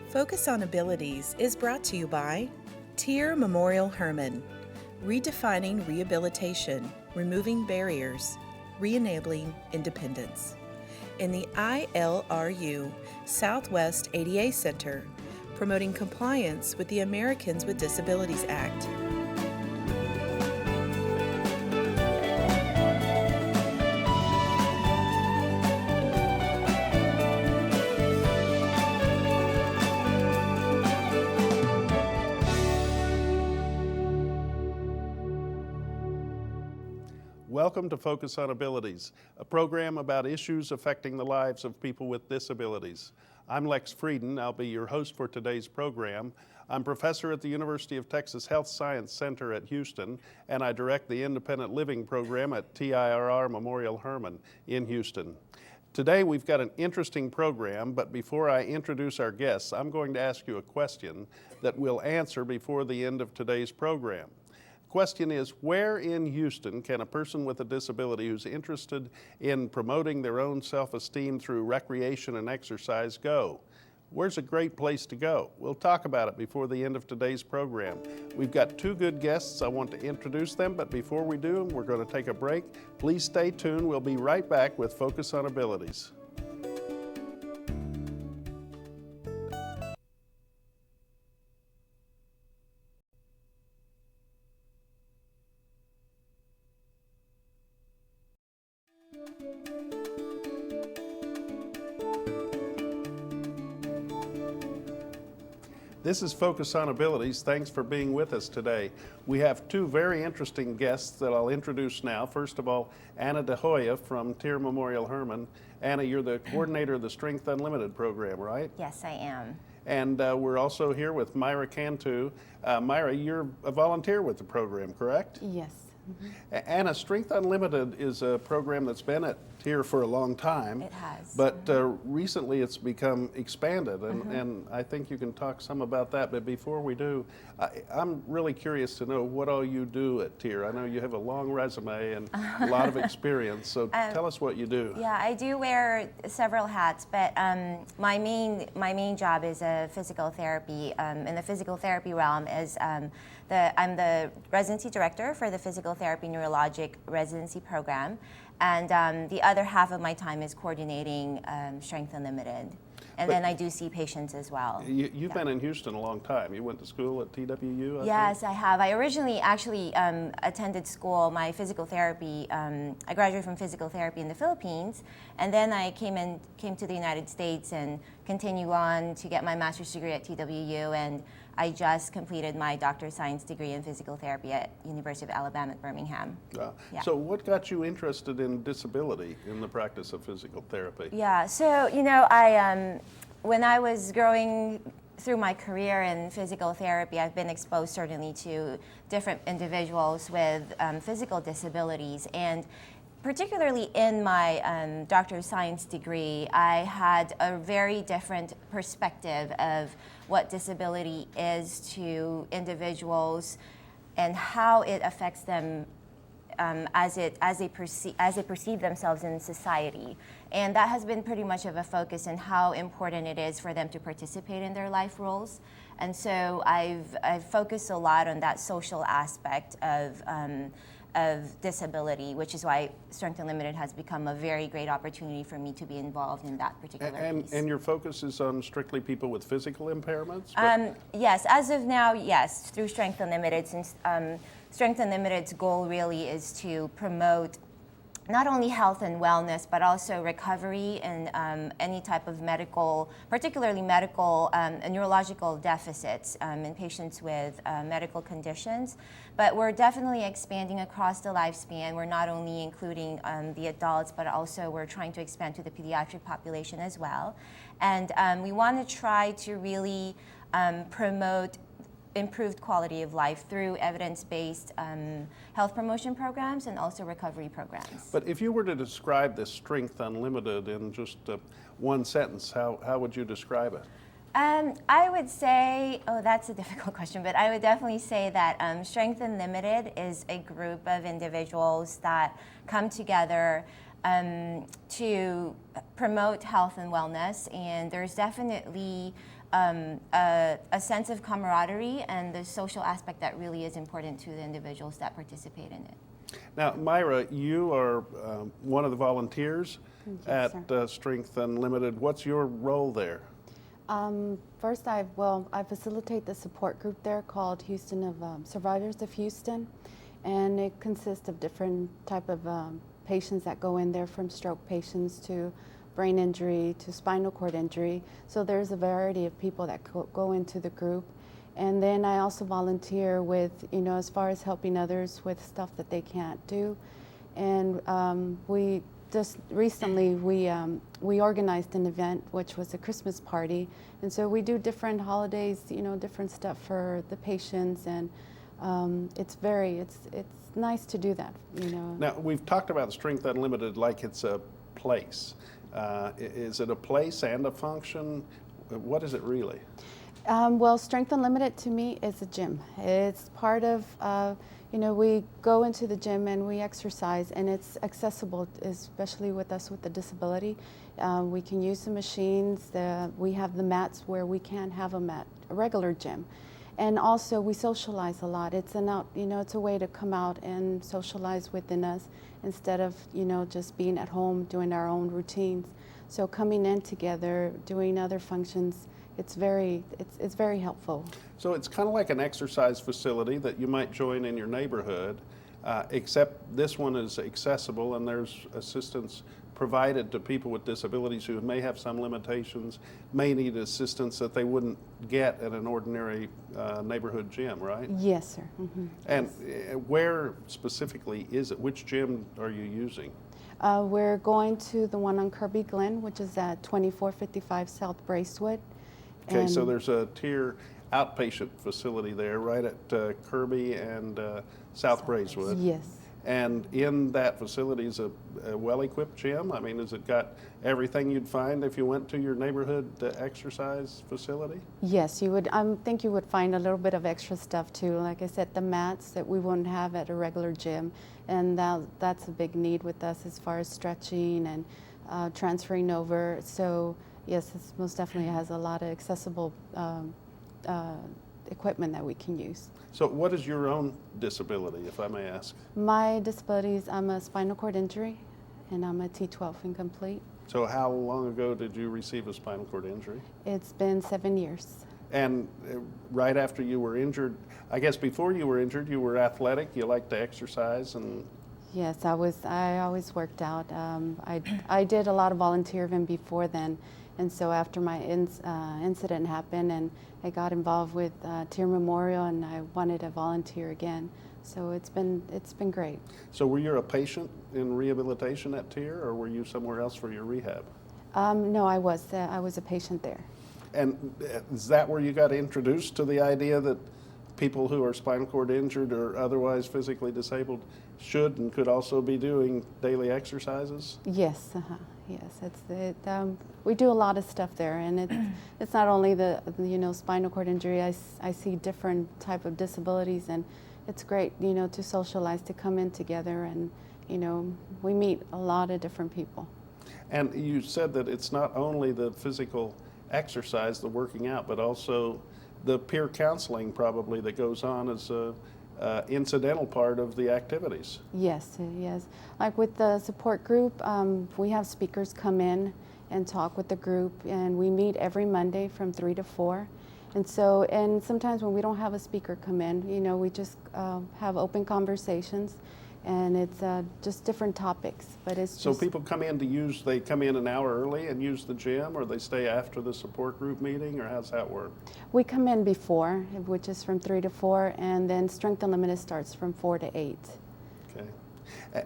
Focus on Abilities is brought to you by Tier Memorial Hermann, redefining rehabilitation, removing barriers, re-enabling independence. In the ILRU Southwest ADA Center, promoting compliance with the Americans with Disabilities Act. Welcome to Focus on Abilities, a program about issues affecting the lives of people with disabilities. I'm Lex Frieden. I'll be your host for today's program. I'm professor at the University of Texas Health Science Center at Houston, and I direct the Independent Living Program at TIRR Memorial Hermann in Houston. Today we've got an interesting program, but before I introduce our guests, I'm going to ask you a question that we'll answer before the end of today's program. Question is, where in Houston can a person with a disability who's interested in promoting their own self-esteem through recreation and exercise go? Where's a great place to go? We'll talk about it before the end of today's program. We've got two good guests. I want to introduce them, but before we do, we're going to take a break. Please stay tuned. We'll be right back with Focus on Abilities. This is Focus on Abilities. Thanks for being with us today. We have two very interesting guests that I'll introduce now. First of all, Anna Joya from Tier Memorial Hermann. Anna, you're the coordinator of the Strength Unlimited program, right? Yes, I am. And we're also here with Myra Cantu. Myra, you're a volunteer with the program, correct? Yes. Anna, Strength Unlimited is a program that's been at Tier for a long time. It has. But recently it's become expanded, and I think you can talk some about that. But before we do, I'm really curious to know what all you do at Tier. I know you have a long resume and a lot of experience, so tell us what you do. Yeah, I do wear several hats, but my main job is physical therapy. In the physical therapy realm is I'm the residency director for the Physical Therapy Neurologic Residency Program, and the other half of my time is coordinating Strength Unlimited. And then I do see patients as well. You've been in Houston a long time. You went to school at TWU, Yes, I have. I originally actually attended school, my physical therapy. I graduated from physical therapy in the Philippines, and then I came to the United States and continue on to get my master's degree at TWU, and I just completed my doctorate of science degree in physical therapy at University of Alabama at Birmingham. Yeah. So what got you interested in disability in the practice of physical therapy? Yeah, so when I was growing through my career in physical therapy, I've been exposed certainly to different individuals with physical disabilities, and particularly in my Doctor of Science degree, I had a very different perspective of what disability is to individuals and how it affects them as they perceive themselves in society. And that has been pretty much of a focus in how important it is for them to participate in their life roles. And so I've focused a lot on that social aspect of disability, which is why Strength Unlimited has become a very great opportunity for me to be involved in that particular piece. And your focus is on strictly people with physical impairments? Yes, as of now, yes, through Strength Unlimited, since Strength Unlimited's goal really is to promote not only health and wellness, but also recovery and any type of medical, particularly medical and neurological deficits in patients with medical conditions. But we're definitely expanding across the lifespan. We're not only including the adults, but also we're trying to expand to the pediatric population as well. And we want to try to really promote improved quality of life through evidence-based health promotion programs and also recovery programs. But if you were to describe this Strength Unlimited in just one sentence, how would you describe it? I would say, that's a difficult question, but I would definitely say that Strength Unlimited is a group of individuals that come together to promote health and wellness, and there's definitely a sense of camaraderie and the social aspect that really is important to the individuals that participate in it. Now, Myra, you are one of the volunteers Yes, at Strength Unlimited. What's your role there? First, I facilitate the support group there called Houston of Survivors of Houston, and it consists of different type of patients that go in there, from stroke patients to brain injury to spinal cord injury. So there's a variety of people that go into the group. And then I also volunteer with, as far as helping others with stuff that they can't do. And we just recently, we organized an event, which was a Christmas party. And so we do different holidays, different stuff for the patients. And it's nice to do that, Now, we've talked about Strength Unlimited like it's a place. Is it a place and a function? What is it really? Well, Strength Unlimited to me is a gym. It's part of, we go into the gym and we exercise, and it's accessible, especially with us with the disability. We can use the machines. We have the mats where we can't have them at a regular gym. And also we socialize a lot. It's it's a way to come out and socialize within us instead of, just being at home doing our own routines. So coming in together, doing other functions, it's very helpful. So it's kind of like an exercise facility that you might join in your neighborhood, except this one is accessible and there's assistance provided to people with disabilities who may have some limitations, may need assistance that they wouldn't get at an ordinary neighborhood gym, right? Yes, sir. Mm-hmm. And where specifically is it? Which gym are you using? We're going to the one on Kirby Glen, which is at 2455 South Bracewood. Okay, so there's a tier outpatient facility there right at Kirby and South Bracewood. Yes. And in that facility is a well-equipped gym? I mean, has it got everything you'd find if you went to your neighborhood exercise facility? Yes, you would. I think you would find a little bit of extra stuff too. Like I said, the mats that we wouldn't have at a regular gym, and that's a big need with us as far as stretching and transferring over. So yes, this most definitely has a lot of accessible equipment that we can use. So what is your own disability, if I may ask? My disabilities, I'm a spinal cord injury, and I'm a T12 incomplete. So how long ago did you receive a spinal cord injury? It's been 7 years. And right after you were injured, I guess before you were injured, you were athletic, you liked to exercise and... Yes, I always worked out. I did a lot of volunteer even before then. And so after my incident happened and I got involved with Tier Memorial, and I wanted to volunteer again. So it's been great. So were you a patient in rehabilitation at Tier, or were you somewhere else for your rehab? No, I was a patient there. And is that where you got introduced to the idea that people who are spinal cord injured or otherwise physically disabled should and could also be doing daily exercises? Yes, yes. We do a lot of stuff there, and it's not only the spinal cord injury. I see different type of disabilities, and it's great to socialize, to come in together, and we meet a lot of different people. And you said that it's not only the physical exercise, the working out, but also the peer counseling probably that goes on as a incidental part of the activities. Yes, yes. Like with the support group, we have speakers come in and talk with the group, and we meet every Monday from 3 to 4. And sometimes when we don't have a speaker come in, we just have open conversations, and it's just different topics. But So people come in they come in an hour early and use the gym, or they stay after the support group meeting, or how's that work? We come in before, which is from 3 to 4, and then Strength Unlimited starts from 4 to 8. Okay.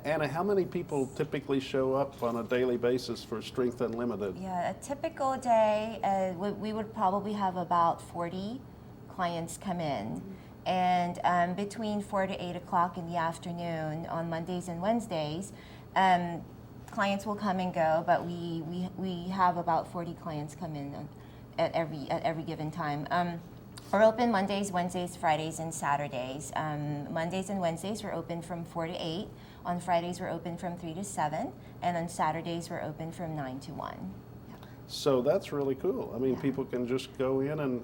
Anna, how many people typically show up on a daily basis for Strength Unlimited? Yeah, a typical day, we would probably have about 40 clients come in. And between 4 to 8 o'clock in the afternoon on Mondays and Wednesdays, clients will come and go, but we have about 40 clients come in at every given time. We're open Mondays, Wednesdays, Fridays, and Saturdays. Mondays and Wednesdays we're open from 4 to 8. On Fridays we're open from 3 to 7, and on Saturdays we're open from 9 to 1. So that's really cool. I mean, people can just go in and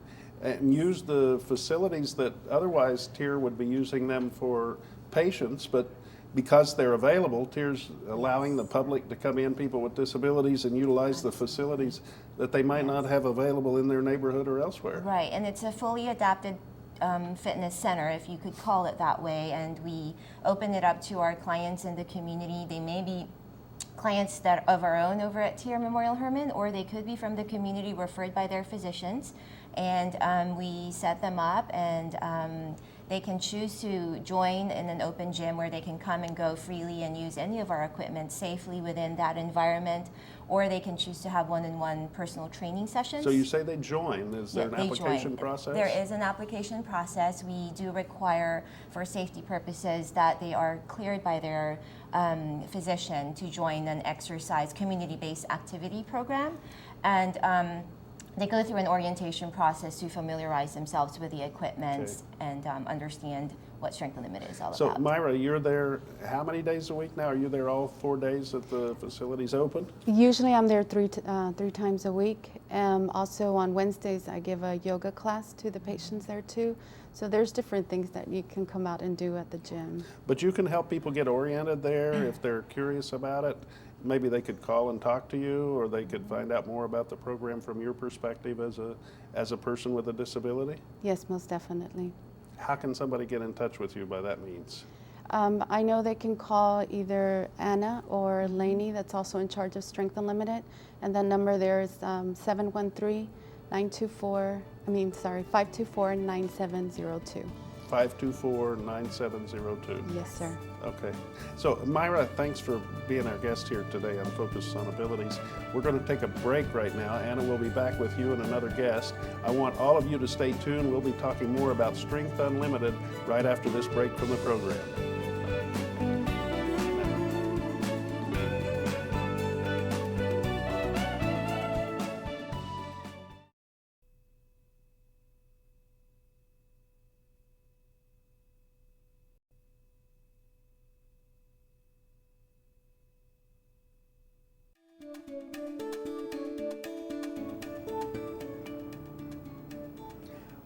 use the facilities that otherwise TIER would be using them for patients, but because they're available, TIER's allowing the public to come in, people with disabilities, and utilize the facilities that they might not have available in their neighborhood or elsewhere. Right, and it's a fully adapted fitness center, if you could call it that way, and we open it up to our clients in the community. They may be clients that of our own over at TIER Memorial Hermann, or they could be from the community referred by their physicians, and we set them up, and they can choose to join in an open gym where they can come and go freely and use any of our equipment safely within that environment, or they can choose to have one-on-one personal training sessions. So you say they join. Is there an They application join. process? There is an application process. We do require, for safety purposes, that they are cleared by their physician to join an exercise community-based activity program. And they go through an orientation process to familiarize themselves with the equipment and understand what Strength Unlimited is all So about. Myra, you're there how many days a week now? Are you there all 4 days that the facility's open? Usually I'm there three times a week. Also on Wednesdays I give a yoga class to the patients there too. So there's different things that you can come out and do at the gym. But you can help people get oriented there if they're curious about it. Maybe they could call and talk to you, or they could find out more about the program from your perspective as a person with a disability. Yes, most definitely. How can somebody get in touch with you by that means? I know they can call either Anna or Lainey, that's also in charge of Strength Unlimited, and the number there is 524-9702. 524-9702. Yes, sir. Okay. So Myra, thanks for being our guest here today on Focus on Abilities. We're going to take a break right now. Anna will be back with you and another guest. I want all of you to stay tuned. We'll be talking more about Strength Unlimited right after this break from the program.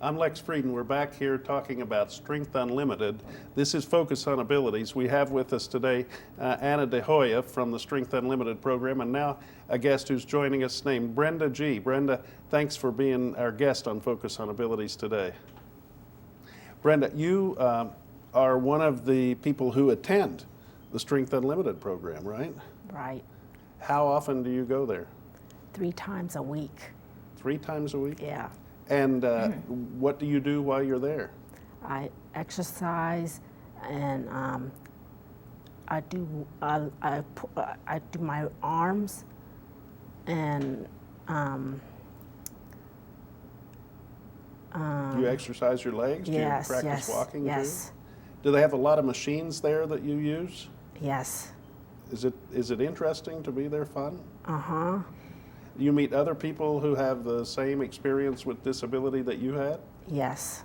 I'm Lex Frieden. We're back here talking about Strength Unlimited. This is Focus on Abilities. We have with us today Anna De Joya from the Strength Unlimited program, and now a guest who's joining us named Brenda G. Brenda, thanks for being our guest on Focus on Abilities today. Brenda, you are one of the people who attend the Strength Unlimited program, right? Right. How often do you go there? 3 times a week. 3 times a week? Yeah. And what do you do while you're there? I exercise and I do my arms and You exercise your legs? yes, Do you practice yes, walking yes, too? Do they have a lot of machines there that you use? yes. Is it interesting to be there, fun? Uh-huh. You meet other people who have the same experience with disability that you had? Yes.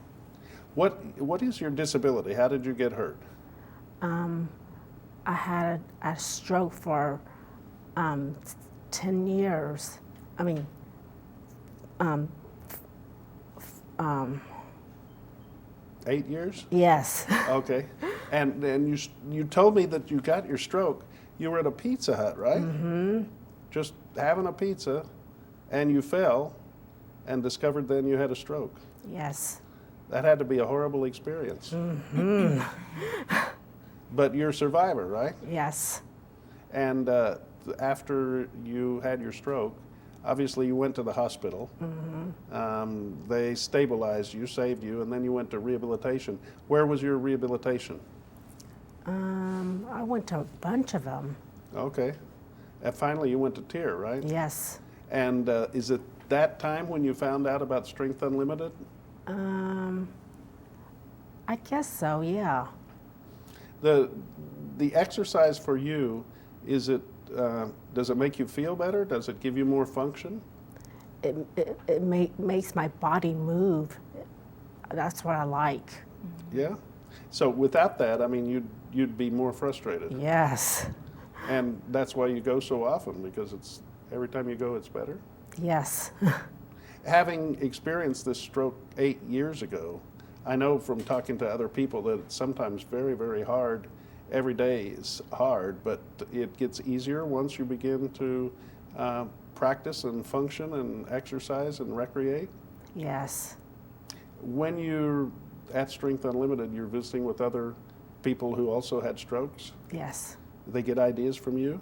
What is your disability? How did you get hurt? I had a stroke for 10 years. I mean, 8 years? yes. Okay. And you told me that you got your stroke. You were at a Pizza Hut, right? Mm-hmm. Just having a pizza, and you fell and discovered then you had a stroke. Yes. That had to be a horrible experience. Mm-hmm. But you're a survivor, right? Yes. And after you had your stroke, obviously you went to the hospital. Mm-hmm. They stabilized you, saved you, and then you went to rehabilitation. Where was your rehabilitation? I went to a bunch of them. Okay. And finally you went to TIER, right? Yes. And is it that time when you found out about Strength Unlimited? I guess so, yeah. The exercise for you, is it, does it make you feel better? Does it give you more function? It makes my body move. That's what I like. Yeah? So without that, I mean, you'd be more frustrated. Yes. And that's why you go so often, because it's every time you go, it's better? Yes. Having experienced this stroke 8 years ago, I know from talking to other people that it's sometimes very, very hard. Every day is hard, but it gets easier once you begin to practice and function and exercise and recreate. Yes. When you're at Strength Unlimited, you're visiting with other people who also had strokes. Yes. They get ideas from you.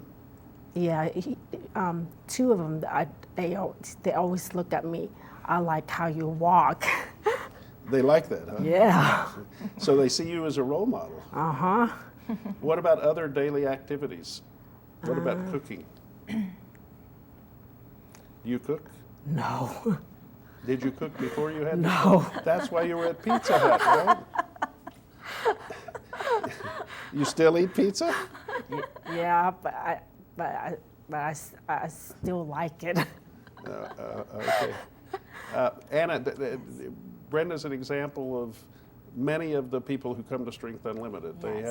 Yeah. Two of them, they always look at me. I like how you walk. They like that, huh? Yeah. So they see you as a role model. Uh-huh. What about other daily activities? What about cooking? You cook? No. Did you cook before you had No. this? That's why you were at Pizza Hut, right? You still eat pizza? Yeah, but I still like it. Okay. Anna, Brenda's an example of many of the people who come to Strength Unlimited. Yes. They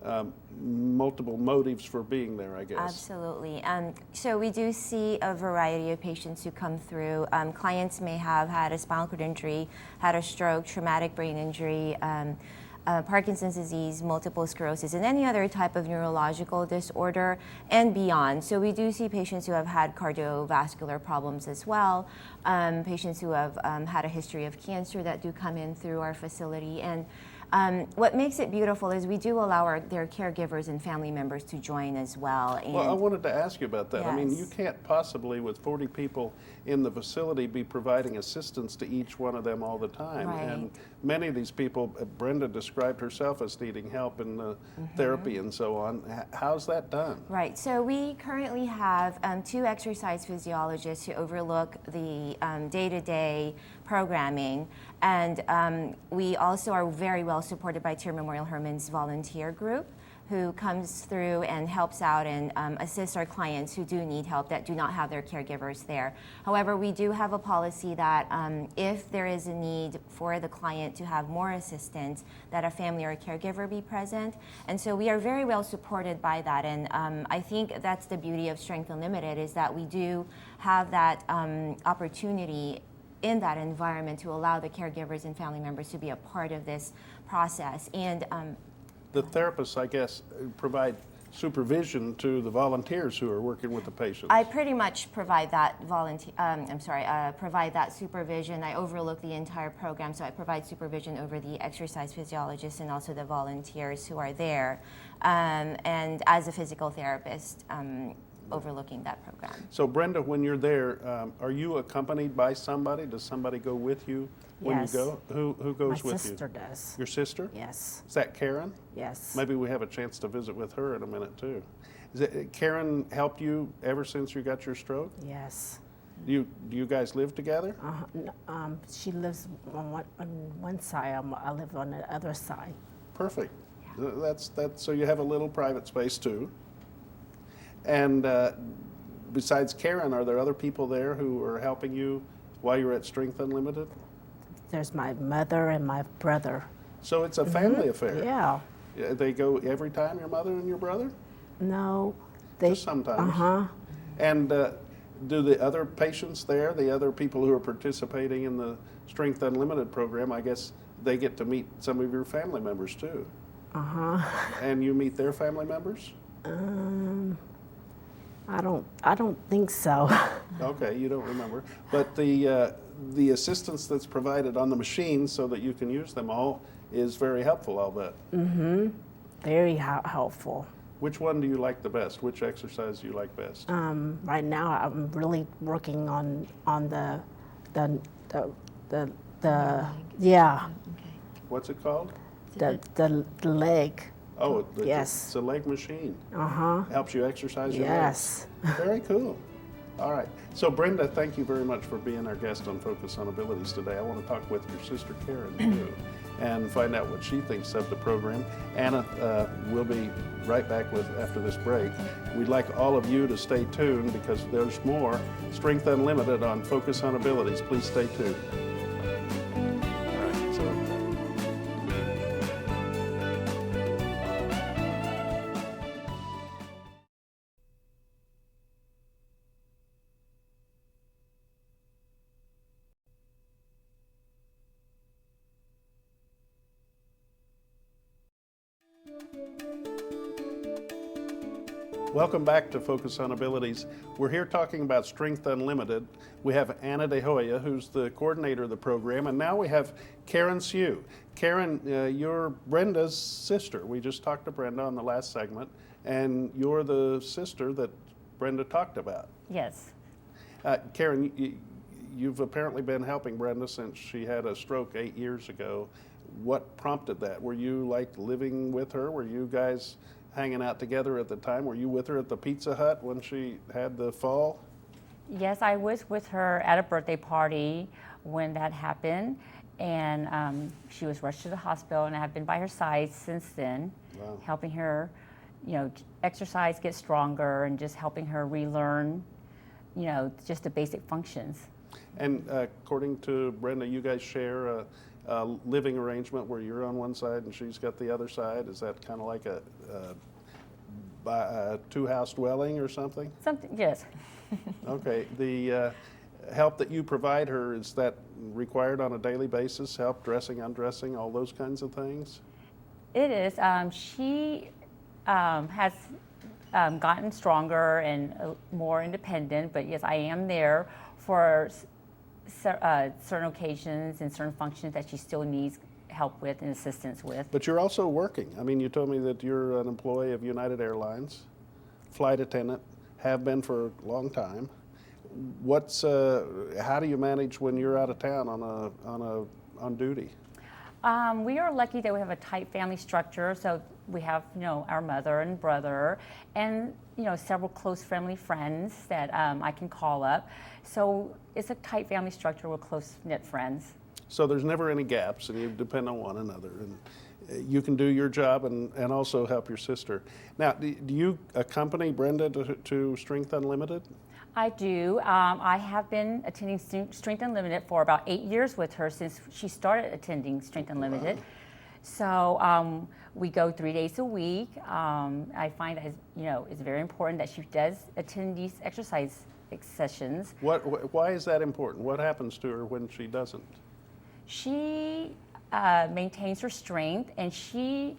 have multiple motives for being there, I guess. Absolutely. So we do see a variety of patients who come through. Clients may have had a spinal cord injury, had a stroke, traumatic brain injury, Parkinson's disease, multiple sclerosis, and any other type of neurological disorder and beyond. So we do see patients who have had cardiovascular problems as well, patients who have had a history of cancer that do come in through our facility. And what makes it beautiful is we do allow their caregivers and family members to join as well. And Well, I wanted to ask you about that. I mean, you Yes. can't possibly, with 40 people in the facility, be providing assistance to each one of them all the time. Right. And many of these people, Brenda described herself as needing help in therapy and so on. How's that done? Right, so we currently have 2 exercise physiologists who overlook the day-to-day programming, and we also are very well supported by Tier Memorial Herman's volunteer group, who comes through and helps out and assists our clients who do need help that do not have their caregivers there. However, we do have a policy that if there is a need for the client to have more assistance, that a family or a caregiver be present. And so we are very well supported by that. And I think that's the beauty of Strength Unlimited, is that we do have that opportunity in that environment to allow the caregivers and family members to be a part of this process. And The therapists, I guess, provide supervision to the volunteers who are working with the patients. I pretty much provide that provide that supervision. I overlook the entire program, so I provide supervision over the exercise physiologists and also the volunteers who are there, and as a physical therapist, overlooking that program. So Brenda, when you're there, are you accompanied by somebody? Does somebody go with you when Yes. you go? Who goes My with sister you? does. Your sister? Yes. Is that Karen? Yes. Maybe we have a chance to visit with her in a minute too. Karen helped you ever since you got your stroke? Yes. Do you guys live together? She lives on one side. I live on the other side. Perfect. That's so you have a little private space too. And besides Karen, are there other people there who are helping you while you're at Strength Unlimited? There's my mother and my brother. So it's a family affair. Yeah. They go every time, your mother and your brother? No. They. Just sometimes. Uh-huh. And do the other patients there, the other people who are participating in the Strength Unlimited program, I guess they get to meet some of your family members too? Uh-huh. And you meet their family members? I don't think so. Okay, you don't remember. But the assistance that's provided on the machines so that you can use them all is very helpful, I'll bet. Mm-hmm. Very helpful. Which one do you like the best? Which exercise do you like best? Right now, I'm really working on the yeah, What's it called? the leg. Oh, Yes. it's a leg machine. Uh-huh. Helps you exercise your Yes. legs. Very cool. All right. So Brenda, thank you very much for being our guest on Focus on Abilities today. I want to talk with your sister Karen too and find out what she thinks of the program. Anna, we'll be right back with after this break. We'd like all of you to stay tuned because there's more Strength Unlimited on Focus on Abilities. Please stay tuned. All right. So Welcome back to Focus on Abilities. We're here talking about Strength Unlimited. We have Anna De Joya, who's the coordinator of the program, and now we have Karen Sue. Karen, you're Brenda's sister. We just talked to Brenda on the last segment, and you're the sister that Brenda talked about. Yes. Karen, you've apparently been helping Brenda since she had a stroke 8 years ago. What prompted that? Were you like living with her? Were you guys hanging out together at the time? Were you with her at the Pizza Hut when she had the fall? Yes, I was with her at a birthday party when that happened, and she was rushed to the hospital, and I have been by her side since then, Wow. helping her, exercise, get stronger, and just helping her relearn, just the basic functions. And according to Brenda, you guys share a living arrangement where you're on one side and she's got the other side. Is that kind of like a two-house dwelling or something? Something, yes. Okay. The help that you provide her, is that required on a daily basis? Help dressing, undressing, all those kinds of things? It is. She has gotten stronger and more independent, but yes, I am there for certain occasions and certain functions that she still needs help with and assistance with. But you're also working. I mean, you told me that you're an employee of United Airlines, flight attendant, have been for a long time. How do you manage when you're out of town on duty? We are lucky that we have a tight family structure, so we have, our mother and brother, and several close family friends that I can call up. So it's a tight family structure with close-knit friends. So there's never any gaps, and you depend on one another, and you can do your job and also help your sister. Now, do you accompany Brenda to Strength Unlimited? I do. I have been attending Strength Unlimited for about 8 years with her since she started attending Strength Unlimited. Wow. So we go 3 days a week. I find that it's very important that she does attend these exercise sessions. Why is that important? What happens to her when she doesn't? She maintains her strength, and she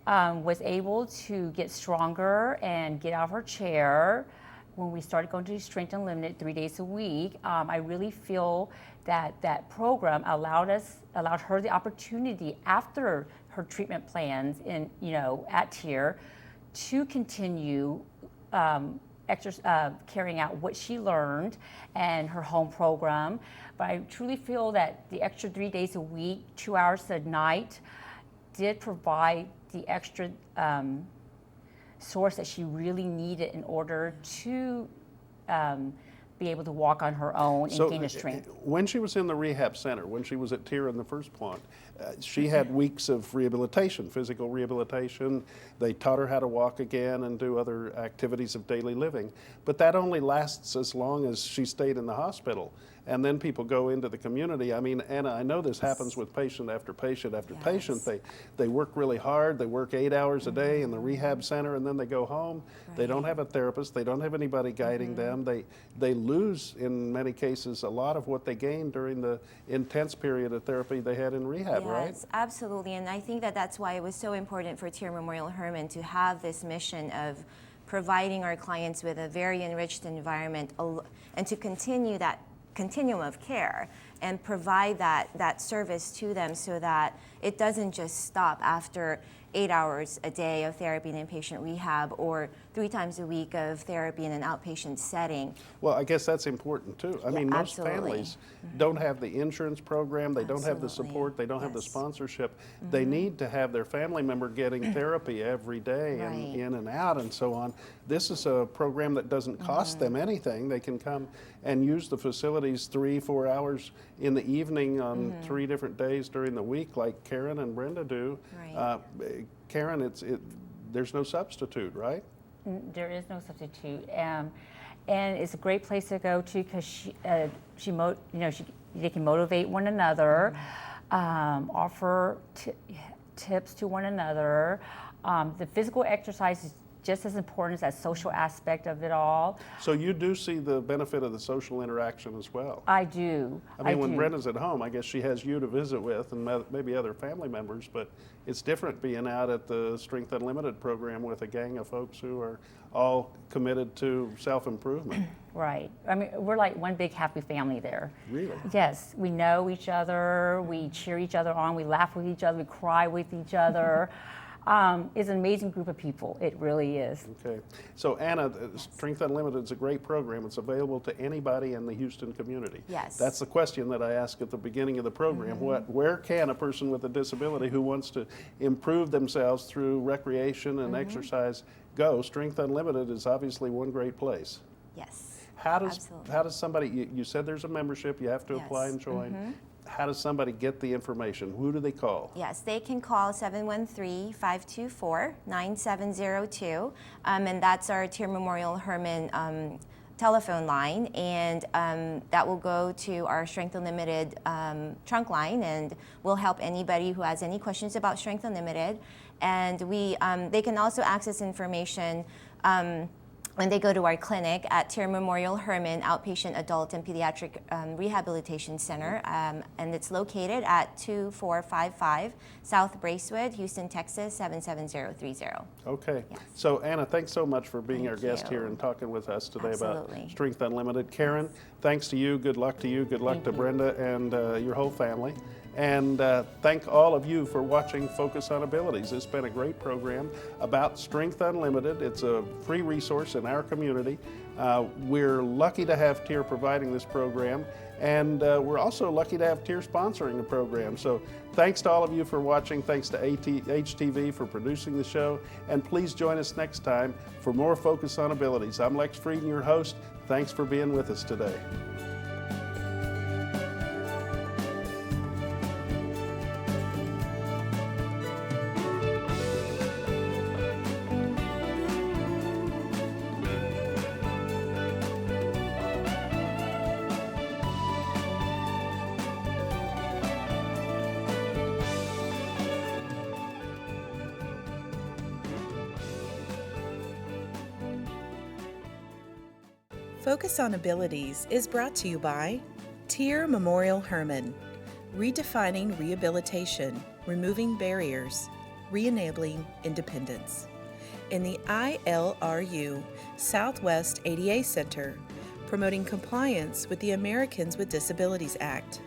was able to get stronger and get out of her chair. When we started going to Strength Unlimited 3 days a week, I really feel that program allowed her the opportunity after her treatment plans at TIER to continue carrying out what she learned and her home program. But I truly feel that the extra 3 days a week, 2 hours a night, did provide the extra source that she really needed in order to be able to walk on her own and gain the strength. When she was in the rehab center, when she was at TIER in the first point, she had weeks of rehabilitation, physical rehabilitation. They taught her how to walk again and do other activities of daily living. But that only lasts as long as she stayed in the hospital. And then people go into the community. I mean, Anna, I know this happens with patient after patient after patient. They work really hard. They work 8 hours a day in the rehab center, and then they go home. Right. They don't have a therapist. They don't have anybody guiding them. They lose, in many cases, a lot of what they gained during the intense period of therapy they had in rehab, right? Yes, absolutely. And I think that that's why it was so important for TIER Memorial Hermann to have this mission of providing our clients with a very enriched environment and to continue that continuum of care and provide that service to them so that it doesn't just stop after 8 hours a day of therapy in inpatient rehab or 3 times a week of therapy in an outpatient setting. Well, I guess that's important too. I mean, most families don't have the insurance program, they don't have the support, they don't have the sponsorship. They need to have their family member getting therapy every day and in and out and so on. This is a program that doesn't cost them anything. They can come and use the facilities 3-4 hours in the evening on 3 different days during the week like Karen and Brenda do. Right. Karen, there's no substitute, right? There is no substitute, and it's a great place to go to because they can motivate one another, offer tips to one another. The physical exercise just as important as that social aspect of it all. So you do see the benefit of the social interaction as well. I do. I mean, when do. Brenda's at home, I guess she has you to visit with and maybe other family members, but it's different being out at the Strength Unlimited program with a gang of folks who are all committed to self-improvement. Right. I mean, we're like one big happy family there. Really? Yes. We know each other. We cheer each other on. We laugh with each other. We cry with each other. It's an amazing group of people. It really is. Okay. So Anna, Strength Unlimited is a great program. It's available to anybody in the Houston community. Yes. That's the question that I asked at the beginning of the program. Where can a person with a disability who wants to improve themselves through recreation and exercise go? Strength Unlimited is obviously one great place. Yes. How does Absolutely. somebody, you said there's a membership, you have to apply Yes. and join. How does somebody get the information? Who do they call? Yes, they can call 713-524-9702, and that's our Tier Memorial Herman telephone line, and that will go to our Strength Unlimited trunk line, and we'll help anybody who has any questions about Strength Unlimited. And they can also access information when they go to our clinic at Tier Memorial Herman Outpatient Adult and Pediatric Rehabilitation Center, and it's located at 2455 South Bracewood, Houston, Texas 77030. Okay. So Anna, thanks so much for being our Thank guest you. here and talking with us today about Absolutely. Strength Unlimited. Karen, thanks to you. Good luck to you. Good luck to Brenda and your whole family. And thank all of you for watching Focus on Abilities. It's been a great program about Strength Unlimited. It's a free resource in our community. We're lucky to have TIER providing this program, and we're also lucky to have TIER sponsoring the program. So thanks to all of you for watching. Thanks to HTV for producing the show. And please join us next time for more Focus on Abilities. I'm Lex Frieden, your host. Thanks for being with us today. Focus on Abilities is brought to you by TIER Memorial Herman, redefining rehabilitation, removing barriers, re-enabling independence. In the ILRU Southwest ADA Center, promoting compliance with the Americans with Disabilities Act.